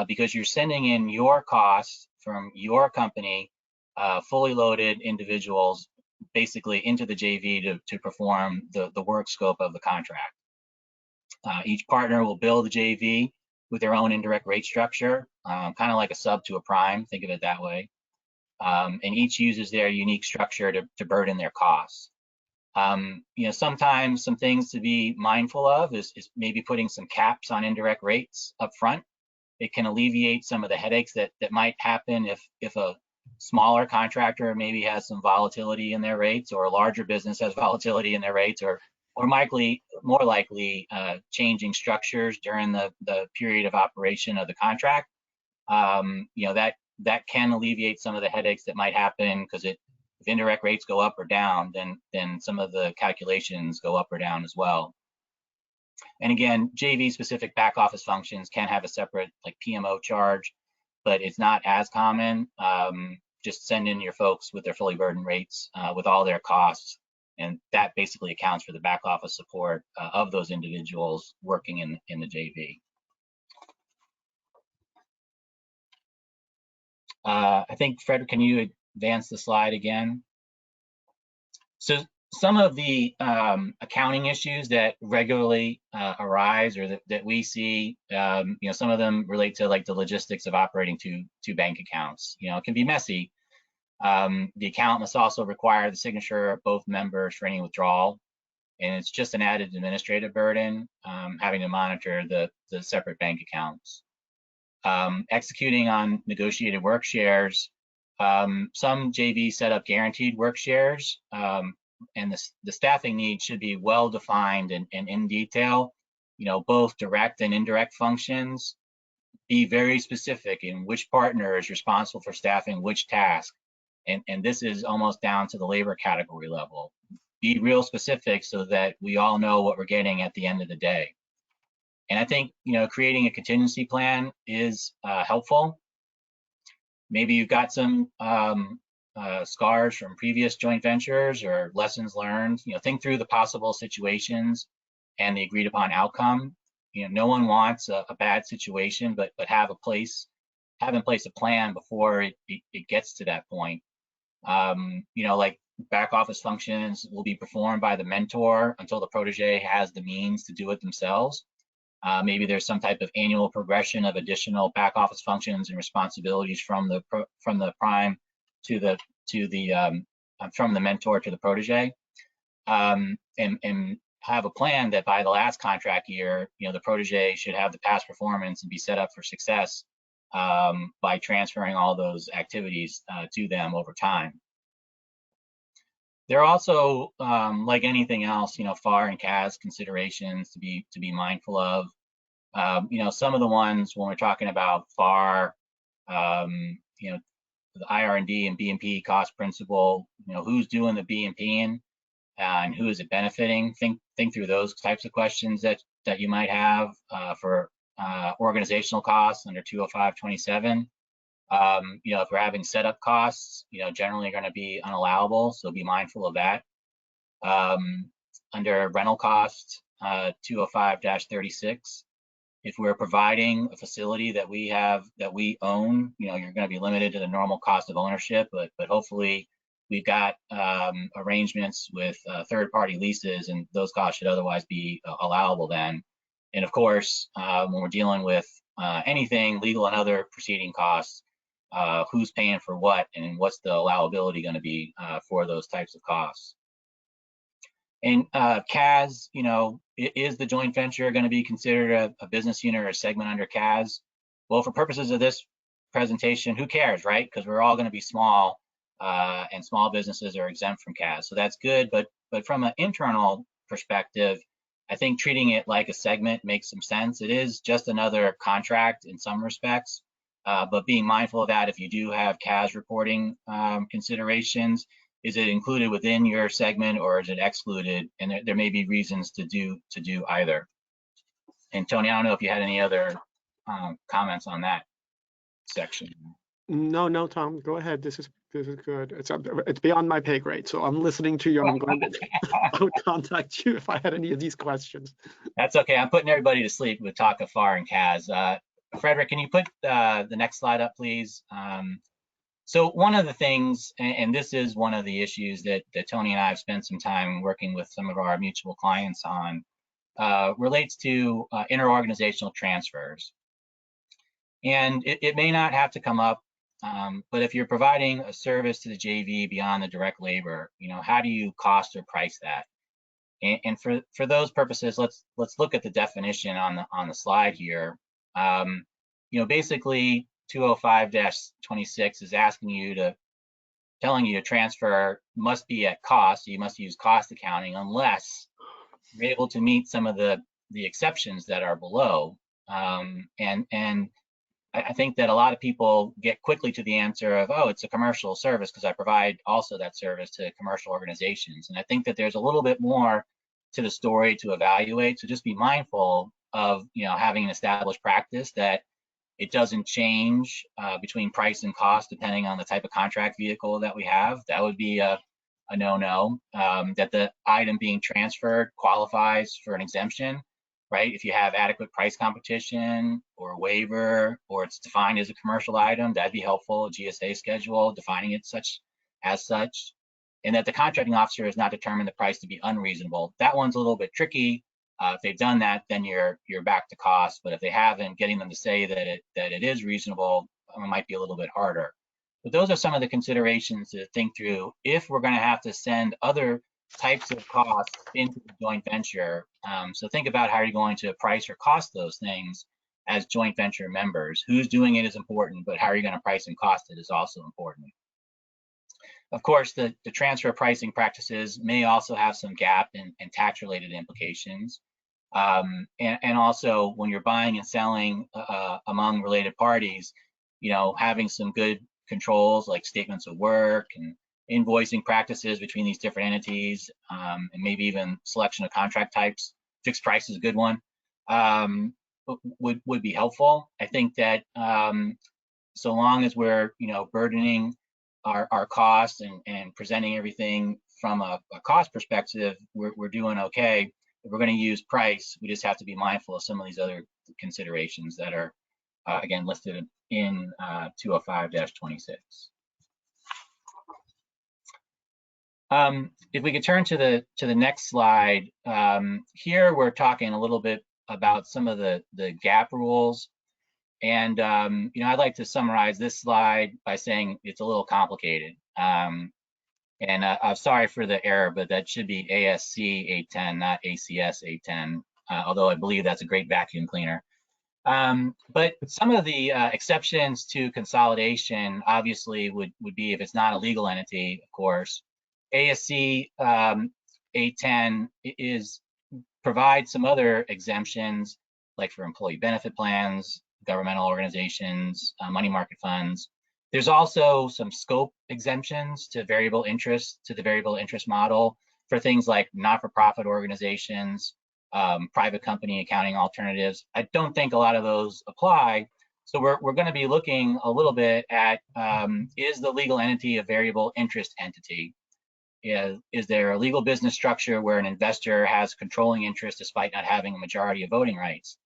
Speaker 2: because you're sending in your costs from your company, fully loaded individuals, basically into the JV to perform the work scope of the contract. Each partner will bill the JV with their own indirect rate structure, kind of like a sub to a prime, think of it that way. And each uses their unique structure to burden their costs. Sometimes some things to be mindful of is maybe putting some caps on indirect rates up front. It can alleviate some of the headaches that might happen if a smaller contractor maybe has some volatility in their rates, or a larger business has volatility in their rates, or more likely changing structures during the period of operation of the contract. That can alleviate some of the headaches that might happen, because if indirect rates go up or down, then some of the calculations go up or down as well. And again, JV specific back office functions can have a separate like PMO charge, but it's not as common. Just send in your folks with their fully burdened rates with all their costs, and that basically accounts for the back office support of those individuals working in the JV. I think, Frederick, can you advance the slide again? So some of the accounting issues that regularly arise, or that we see, some of them relate to like the logistics of operating two bank accounts. It can be messy. The account must also require the signature of both members for any withdrawal, and it's just an added administrative burden having to monitor the separate bank accounts. Executing on negotiated work shares. Some JVs set up guaranteed work shares, and the staffing needs should be well defined and in detail. Both direct and indirect functions. Be very specific in which partner is responsible for staffing which task, and this is almost down to the labor category level. Be real specific so that we all know what we're getting at the end of the day. And I think creating a contingency plan is helpful. Maybe you've got some scars from previous joint ventures or lessons learned. Think through the possible situations and the agreed upon outcome. No one wants a bad situation, but have in place a plan before it gets to that point. Like back office functions will be performed by the mentor until the protege has the means to do it themselves. Maybe there's some type of annual progression of additional back office functions and responsibilities from the prime from the mentor to the protege, and have a plan that by the last contract year, the protege should have the past performance and be set up for success by transferring all those activities to them over time. There are also, like anything else, FAR and CAS considerations to be mindful of. Some of the ones when we're talking about FAR, the IR&D and B&P cost principle, who's doing the B&Ping? and who is it benefiting? Think through those types of questions that you might have for organizational costs under 205-27. If we're having setup costs, generally going to be unallowable, so be mindful of that. Under rental costs, 205-36. If we're providing a facility that we own, you're going to be limited to the normal cost of ownership, but hopefully we've got arrangements with third-party leases, and those costs should otherwise be allowable then. And of course, when we're dealing with anything legal and other proceeding costs, who's paying for what, and what's the allowability going to be for those types of costs. And CAS, is the joint venture going to be considered a business unit or a segment under CAS? Well, for purposes of this presentation, who cares, right? Because we're all going to be small, and small businesses are exempt from CAS. So that's good, but from an internal perspective, I think treating it like a segment makes some sense. It is just another contract in some respects, but being mindful of that, if you do have CAS reporting considerations, is it included within your segment or is it excluded? And there may be reasons to do either. And Tony, I don't know if you had any other comments on that section.
Speaker 1: No, Tom, go ahead. This is good. It's beyond my pay grade, so I'm listening to you. And I'm going to contact you if I had any of these questions.
Speaker 2: That's okay. I'm putting everybody to sleep with talk of FAR and CAS. Frederick, can you put the next slide up, please? So one of the things, and this is one of the issues that Tony and I have spent some time working with some of our mutual clients on, relates to interorganizational transfers. And it may not have to come up, but if you're providing a service to the JV beyond the direct labor, how do you cost or price that? And for those purposes, let's look at the definition on the slide here. Basically 205-26 is telling you to transfer must be at cost. So you must use cost accounting unless you're able to meet some of the exceptions that are below. And I think that a lot of people get quickly to the answer of, oh, it's a commercial service because I provide also that service to commercial organizations. And I think that there's a little bit more to the story to evaluate. So just be mindful of having an established practice that it doesn't change between price and cost depending on the type of contract vehicle that we have. That would be a no-no. That the item being transferred qualifies for an exemption, right? If you have adequate price competition or a waiver, or it's defined as a commercial item, that'd be helpful. A GSA schedule defining it as such, and that the contracting officer has not determined the price to be unreasonable. That one's a little bit tricky. If they've done that, then you're back to cost. But if they haven't, getting them to say that it is reasonable might be a little bit harder. But those are some of the considerations to think through if we're going to have to send other types of costs into the joint venture. So think about how you're going to price or cost those things as joint venture members. Who's doing it is important, but how are you going to price and cost it is also important. Of course, the transfer pricing practices may also have some GAAP and tax-related implications. And also, when you're buying and selling among related parties, having some good controls like statements of work and invoicing practices between these different entities, and maybe even selection of contract types. Fixed price is a good one. Would be helpful. I think that so long as we're burdening our costs and presenting everything from a cost perspective, we're doing okay. If we're going to use price, we just have to be mindful of some of these other considerations that are again listed in 205-26. If we could turn to the next slide, here we're talking a little bit about some of the GAAP rules. And I'd like to summarize this slide by saying it's a little complicated. And I'm sorry for the error, but that should be ASC 810, not ACS 810, although I believe that's a great vacuum cleaner. But some of the exceptions to consolidation obviously would be if it's not a legal entity, of course. ASC 810 provides some other exemptions, like for employee benefit plans, governmental organizations, money market funds. There's also some scope exemptions to the variable interest model. for things like not-for-profit organizations, private company accounting alternatives. I don't think a lot of those apply. So we're going to be looking a little bit at, is the legal entity a variable interest entity? Is there a legal business structure where an investor has controlling interest despite not having a majority of voting rights?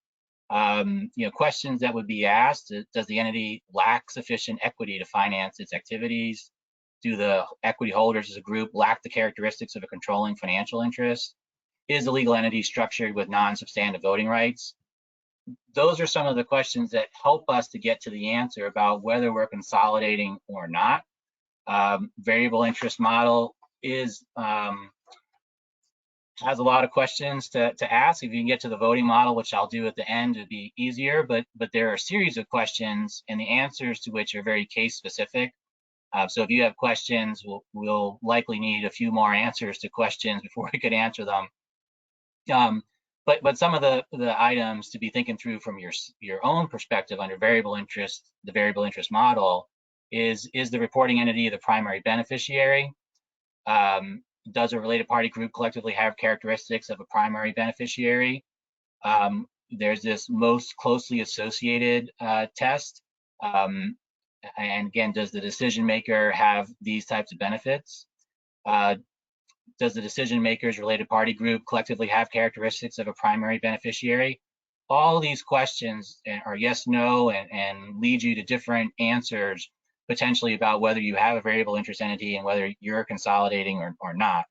Speaker 2: Questions that would be asked: does the entity lack sufficient equity to finance its activities? Do the equity holders as a group lack the characteristics of a controlling financial interest? Is the legal entity structured with non-substantive voting rights? Those are some of the questions that help us to get to the answer about whether we're consolidating or not. Variable interest model has a lot of questions to ask. If you can get to the voting model, which I'll do at the end, it'd be easier, but there are a series of questions and the answers to which are very case specific. So if you have questions, we'll likely need a few more answers to questions before we could answer them. But some of the items to be thinking through from your own perspective under variable interest, the variable interest model, is the reporting entity the primary beneficiary? Does a related party group collectively have characteristics of a primary beneficiary? There's this most closely associated test. And again, does the decision maker have these types of benefits? Does the decision maker's related party group collectively have characteristics of a primary beneficiary? All these questions are yes, no, and lead you to different answers potentially about whether you have a variable interest entity and whether you're consolidating or not.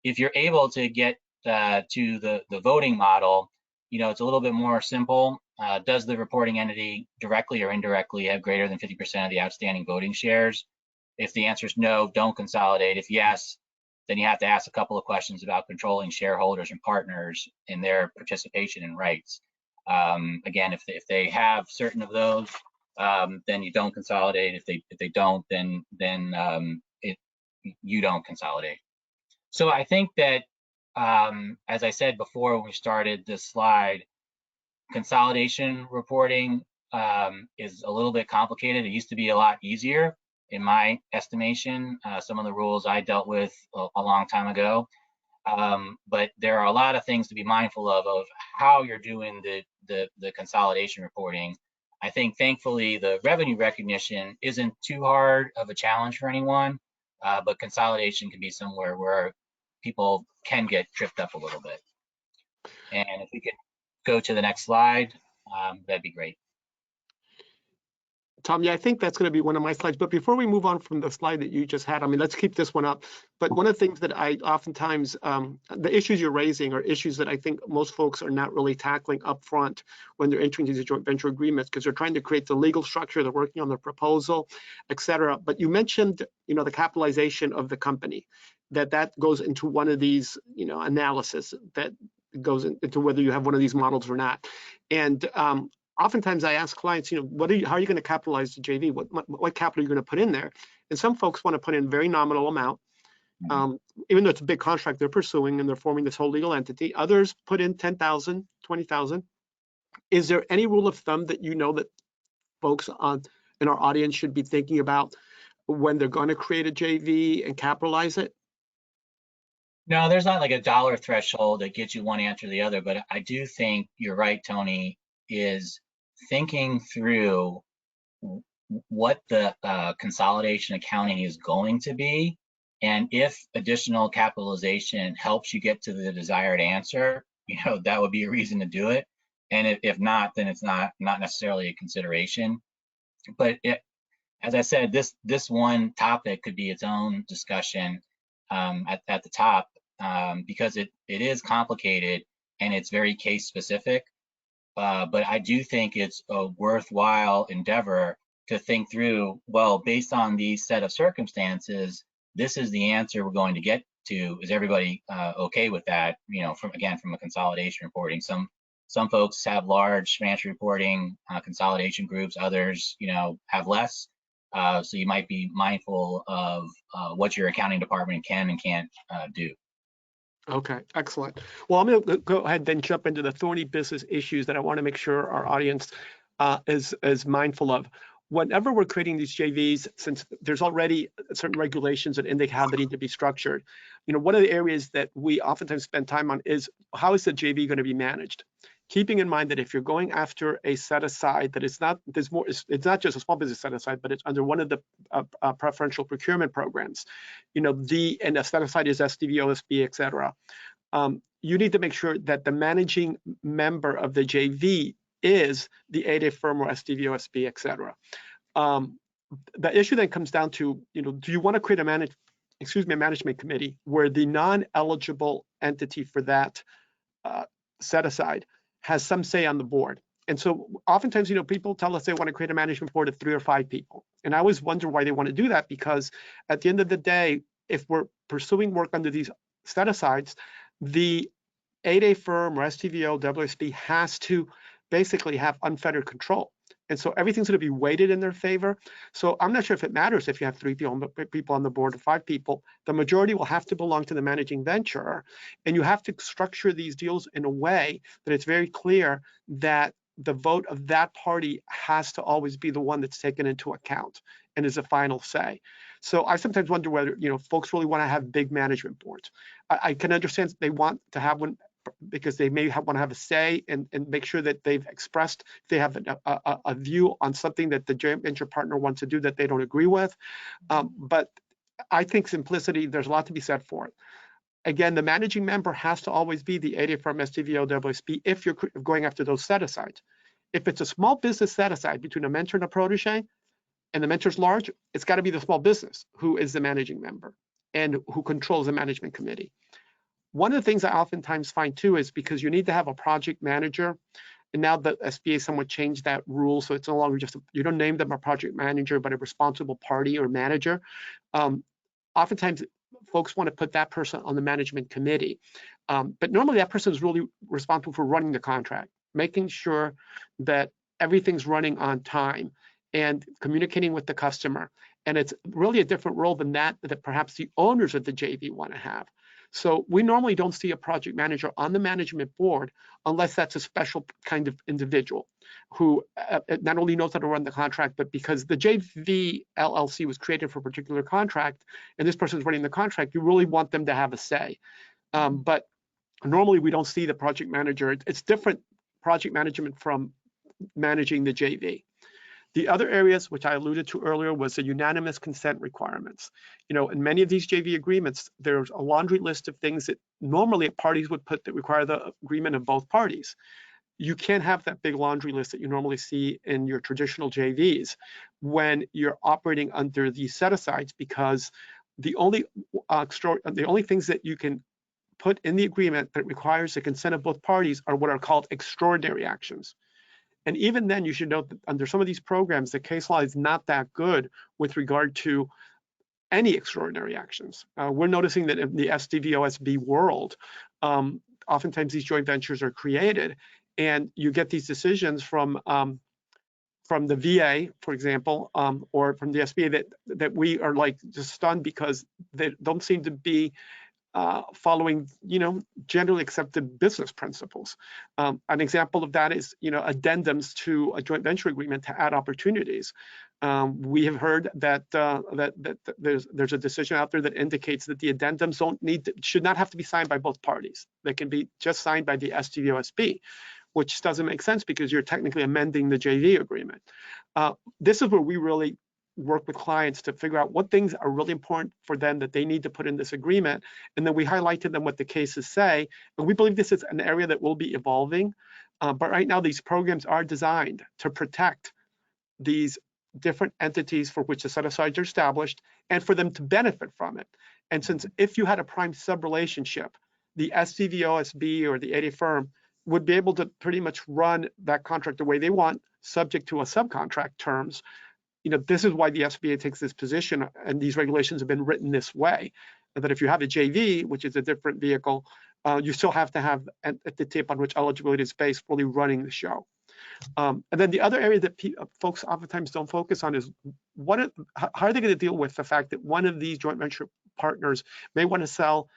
Speaker 2: If you're able to get to the voting model, it's a little bit more simple. Does the reporting entity directly or indirectly have greater than 50% of the outstanding voting shares? If the answer is no, don't consolidate. If yes, then you have to ask a couple of questions about controlling shareholders and partners in their participation and rights. Again, if they have certain of those, then you don't consolidate. If they don't, then you don't consolidate. So I think that, as I said before when we started this slide, consolidation reporting is a little bit complicated. It used to be a lot easier, in my estimation. Some of the rules I dealt with a long time ago, but there are a lot of things to be mindful of how you're doing the consolidation reporting. I think thankfully the revenue recognition isn't too hard of a challenge for anyone, but consolidation can be somewhere where people can get tripped up a little bit. And if we could go to the next slide, that'd be great.
Speaker 1: Tom, yeah, I think that's going to be one of my slides. But before we move on from the slide that you just had, I mean, let's keep this one up. But one of the things that I oftentimes, the issues you're raising are issues that I think most folks are not really tackling up front when they're entering these joint venture agreements, because they're trying to create the legal structure, they're working on the proposal, et cetera. But you mentioned, the capitalization of the company, that goes into one of these, analysis that goes into whether you have one of these models or not. And oftentimes I ask clients, how are you going to capitalize the JV? What capital are you going to put in there? And some folks want to put in very nominal amount, even though it's a big contract they're pursuing and they're forming this whole legal entity. Others put in 10,000, 20,000. Is there any rule of thumb that that folks in our audience should be thinking about when they're going to create a JV and capitalize it?
Speaker 2: No, there's not like a dollar threshold that gets you one answer or the other, but I do think you're right, Tony, is thinking through what the consolidation accounting is going to be, and if additional capitalization helps you get to the desired answer, that would be a reason to do it. And if not, then it's not necessarily a consideration. But as I said, this one topic could be its own discussion at the top, because it is complicated and it's very case specific. But I do think it's a worthwhile endeavor to think through, well, based on these set of circumstances, this is the answer we're going to get to. Is everybody okay with that? From a consolidation reporting. Some folks have large financial reporting consolidation groups, others, have less. So you might be mindful of what your accounting department can and can't do.
Speaker 1: Okay, excellent. Well, I'm going to go ahead and then jump into the thorny business issues that I want to make sure our audience is mindful of. Whenever we're creating these JVs, since there's already certain regulations that indicate how they need to be structured, one of the areas that we oftentimes spend time on is how is the JV going to be managed? Keeping in mind that if you're going after a set aside that it's not just a small business set aside, but it's under one of the preferential procurement programs, and a set aside is SDV, OSB, et cetera. You need to make sure that the managing member of the JV is the 8A firm or SDV, OSB, et cetera. The issue then comes down to, do you want to create a management committee where the non-eligible entity for that set aside has some say on the board? And so oftentimes, people tell us they want to create a management board of 3 or 5 people. And I always wonder why they want to do that, because at the end of the day, if we're pursuing work under these set asides, the 8A firm or STVO, WSB has to basically have unfettered control. And so everything's going to be weighted in their favor. So I'm not sure if it matters if you have 3 people on the board or 5 people. The majority will have to belong to the managing venture. And you have to structure these deals in a way that it's very clear that the vote of that party has to always be the one that's taken into account and is a final say. So I sometimes wonder whether, folks really want to have big management boards. I can understand they want to have one because they may want to have a say and make sure that they've expressed, they have a view on something that the joint venture partner wants to do that they don't agree with. But I think simplicity, there's a lot to be said for it. Again, the managing member has to always be the 8A firm, STVO, WSB if you're going after those set-asides. If it's a small business set-aside between a mentor and a protege, and the mentor's large, it's got to be the small business who is the managing member and who controls the management committee. One of the things I oftentimes find too is because you need to have a project manager, and now the SBA somewhat changed that rule, so it's no longer just you don't name them a project manager, but a responsible party or manager. Oftentimes, folks want to put that person on the management committee, but normally that person is really responsible for running the contract, making sure that everything's running on time and communicating with the customer. And it's really a different role than that perhaps the owners of the JV want to have. So we normally don't see a project manager on the management board unless that's a special kind of individual who not only knows how to run the contract, but because the JV LLC was created for a particular contract and this person's running the contract, you really want them to have a say. But normally we don't see the project manager. It's different project management from managing the JV. The other areas, which I alluded to earlier, was the unanimous consent requirements. In many of these JV agreements, there's a laundry list of things that normally parties would put that require the agreement of both parties. You can't have that big laundry list that you normally see in your traditional JVs when you're operating under these set-asides, because the only things that you can put in the agreement that requires the consent of both parties are what are called extraordinary actions. And even then, you should note that under some of these programs, the case law is not that good with regard to any extraordinary actions. We're noticing that in the SDV-OSB world, oftentimes these joint ventures are created, and you get these decisions from the VA, for example, or from the SBA that we are like just stunned because they don't seem to be following, generally accepted business principles. An example of that is, addendums to a joint venture agreement to add opportunities. We have heard that there's a decision out there that indicates that the addendums should not have to be signed by both parties. They can be just signed by the STVOSB, which doesn't make sense because you're technically amending the JV agreement. This is where we really work with clients to figure out what things are really important for them that they need to put in this agreement. And then we highlight to them what the cases say. And we believe this is an area that will be evolving. But right now, these programs are designed to protect these different entities for which the set-asides are established and for them to benefit from it. And since if you had a prime sub relationship, the SCVOSB or the 8A firm would be able to pretty much run that contract the way they want, subject to a subcontract terms. This is why the SBA takes this position, and these regulations have been written this way, that if you have a JV, which is a different vehicle, you still have to have at the tip on which eligibility is based really running the show. And then the other area that folks oftentimes don't focus on is how are they going to deal with the fact that one of these joint venture partners may want to sell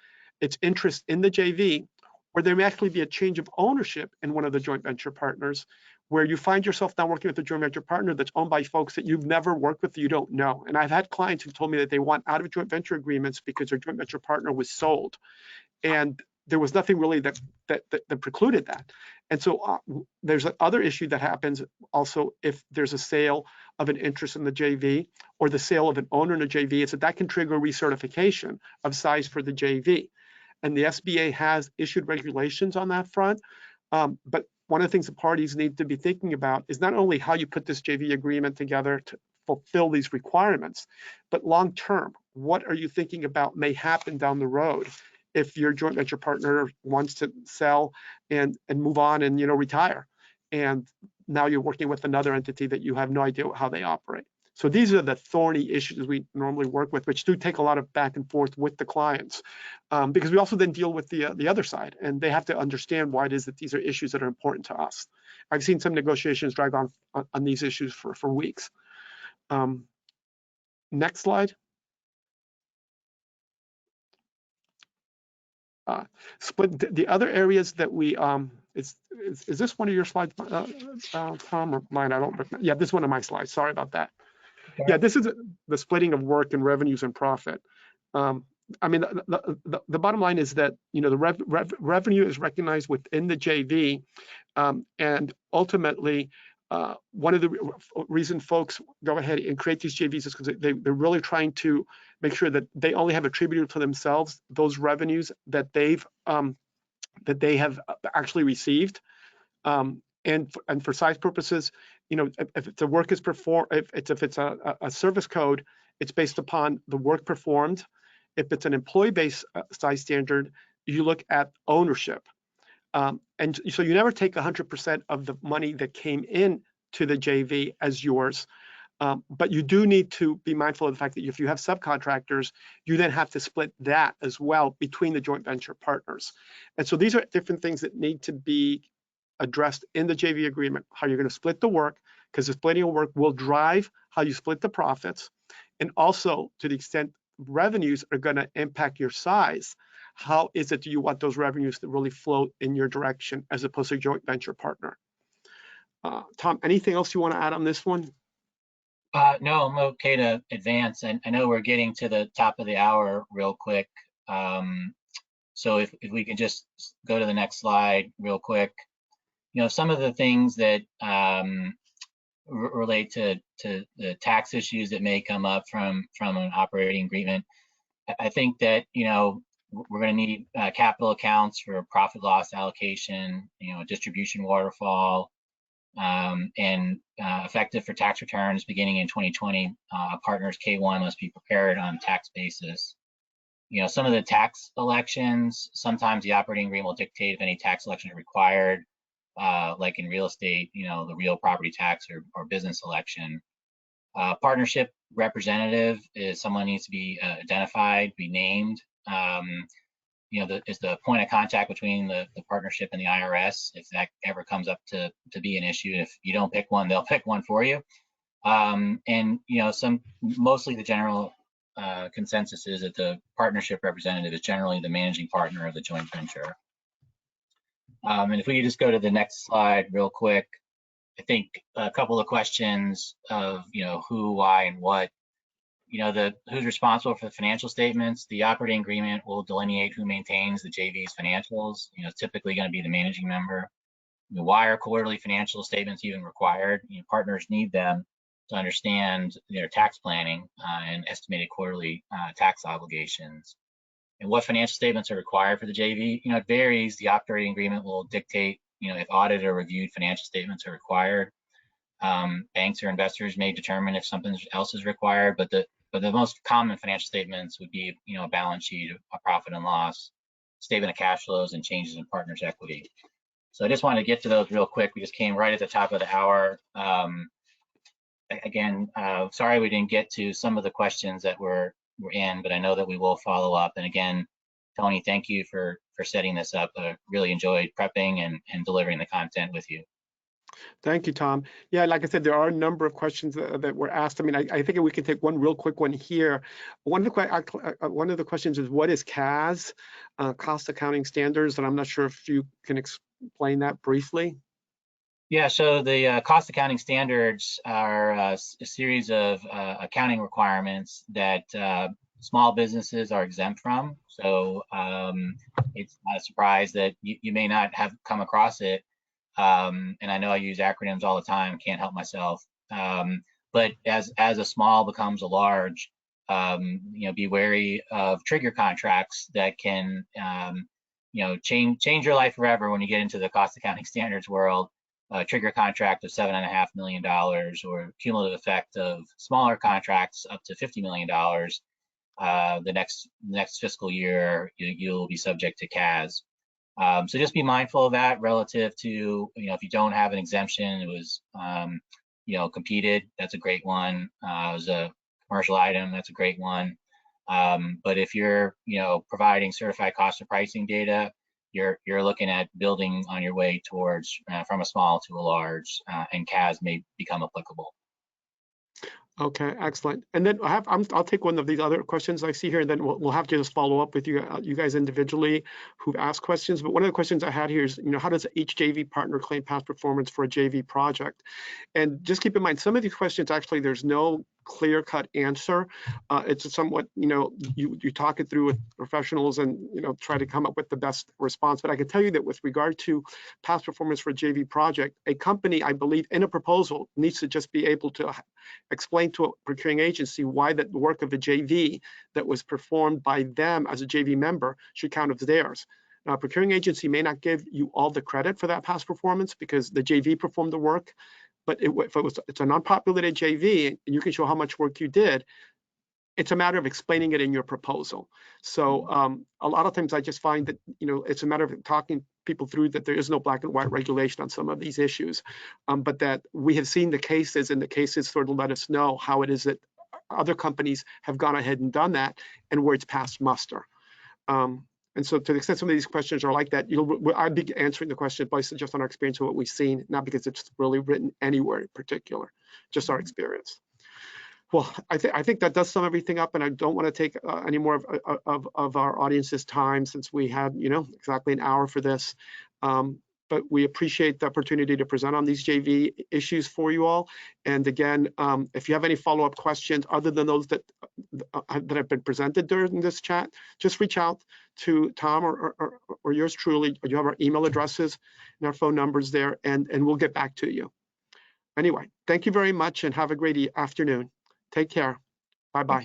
Speaker 1: its interest in the JV, or there may actually be a change of ownership in one of the joint venture partners, where you find yourself now working with a joint venture partner that's owned by folks that you've never worked with, that you don't know. And I've had clients who told me that they want out of joint venture agreements because their joint venture partner was sold, and there was nothing really that precluded that. And so there's another issue that happens also if there's a sale of an interest in the JV or the sale of an owner in a JV, is that can trigger recertification of size for the JV. And the SBA has issued regulations on that front. But one of the things the parties need to be thinking about is not only how you put this JV agreement together to fulfill these requirements, but long term, what are you thinking about may happen down the road if your joint venture partner wants to sell and move on and retire, and now you're working with another entity that you have no idea how they operate. So these are the thorny issues we normally work with, which do take a lot of back and forth with the clients, because we also then deal with the other side, and they have to understand why it is that these are issues that are important to us. I've seen some negotiations drag on these issues for weeks. Next slide. Split the other areas that we is this one of your slides, Tom, or mine? I don't remember. Yeah, this is one of my slides. Sorry about that. Okay. Yeah, this is the splitting of work and revenues and profit. I mean, the bottom line is that the revenue is recognized within the JV, and ultimately, one of the reason folks go ahead and create these JVs is because they're really trying to make sure that they only have attributed to themselves those revenues that they have actually received, and for size purposes, if the work is performed, if it's a service code, it's based upon the work performed. If it's an employee-based size standard, you look at ownership. And so you never take 100% of the money that came in to the JV as yours, but you do need to be mindful of the fact that if you have subcontractors, you then have to split that as well between the joint venture partners. And so these are different things that need to be addressed in the JV agreement, how you're going to split the work, because the splitting of work will drive how you split the profits, and also to the extent revenues are going to impact your size, how is it do you want those revenues to really flow in your direction as opposed to a joint venture partner? Tom, anything else you want to add on this one?
Speaker 2: No, I'm okay to advance. And I know we're getting to the top of the hour real quick. So if we can just go to the next slide real quick. Some of the things that relate to the tax issues that may come up from an operating agreement. I think that, we're going to need capital accounts for profit loss allocation, distribution waterfall, and effective for tax returns beginning in 2020. Partners K1 must be prepared on a tax basis. Some of the tax elections, sometimes the operating agreement will dictate if any tax election is required, like in real estate, the real property tax or business election. Partnership representative is someone needs to be identified, be named. Is the point of contact between the partnership and the IRS, if that ever comes up to be an issue. If you don't pick one, they'll pick one for you. Mostly the general consensus is that the partnership representative is generally the managing partner of the joint venture. And if we could just go to the next slide real quick, I think a couple of questions of, who, why, and what. Who's responsible for the financial statements. The operating agreement will delineate who maintains the JV's financials. It's typically going to be the managing member. Why are quarterly financial statements even required? Partners need them to understand their tax planning and estimated quarterly tax obligations. And what financial statements are required for the JV? It varies. The operating agreement will dictate, if audited or reviewed financial statements are required. Banks or investors may determine if something else is required, but the most common financial statements would be, a balance sheet, a profit and loss, statement of cash flows, and changes in partners' equity. So I just wanted to get to those real quick. We just came right at the top of the hour. Again, sorry we didn't get to some of the questions that were in, but I know that we will follow up. And again, Tony, thank you for setting this up. I really enjoyed prepping and delivering the content with you.
Speaker 1: Thank you, Tom. Yeah, like I said, there are a number of questions that were asked. I mean, I think we can take one real quick one here. One of the questions is, what is CAS, cost accounting standards? And I'm not sure if you can explain that briefly.
Speaker 2: Yeah, so the cost accounting standards are a series of accounting requirements that small businesses are exempt from. So it's not a surprise that you may not have come across it. And I know I use acronyms all the time, can't help myself. But as a small becomes a large, be wary of trigger contracts that can, change your life forever when you get into the cost accounting standards world. A trigger contract of $7.5 million or cumulative effect of smaller contracts up to $50 million. The next fiscal year, you'll be subject to CAS. So just be mindful of that relative to, if you don't have an exemption, it was, competed, that's a great one. It was a commercial item, that's a great one. But if you're, providing certified cost of pricing data, you're looking at building on your way towards from a small to a large, and CAS may become applicable.
Speaker 1: Okay, excellent. And then I'll take one of these other questions I see here, and then we'll have to just follow up with you guys individually who've asked questions. But one of the questions I had here is, how does each JV partner claim past performance for a JV project? And just keep in mind, some of these questions actually there's no clear-cut answer. It's somewhat, you talk it through with professionals and try to come up with the best response. But I can tell you that with regard to past performance for a JV project, a company, I believe, in a proposal needs to just be able to explain to a procuring agency why that work of the JV that was performed by them as a JV member should count as theirs. Now, a procuring agency may not give you all the credit for that past performance because the JV performed the work. But if it's a non-populated JV and you can show how much work you did, it's a matter of explaining it in your proposal. So a lot of times I just find that, it's a matter of talking people through that there is no black and white regulation on some of these issues, but that we have seen the cases, and the cases sort of let us know how it is that other companies have gone ahead and done that and where it's passed muster. And so to the extent some of these questions are like that, I'd be answering the question based just on our experience of what we've seen, not because it's really written anywhere in particular, just our experience. Well, I think that does sum everything up, and I don't want to take any more of our audience's time since we had, exactly an hour for this. But we appreciate the opportunity to present on these JV issues for you all. And again, if you have any follow-up questions other than those that have been presented during this chat, just reach out to Tom or yours truly. You have our email addresses and our phone numbers there, and we'll get back to you. Anyway, thank you very much and have a great afternoon. Take care. Bye-bye.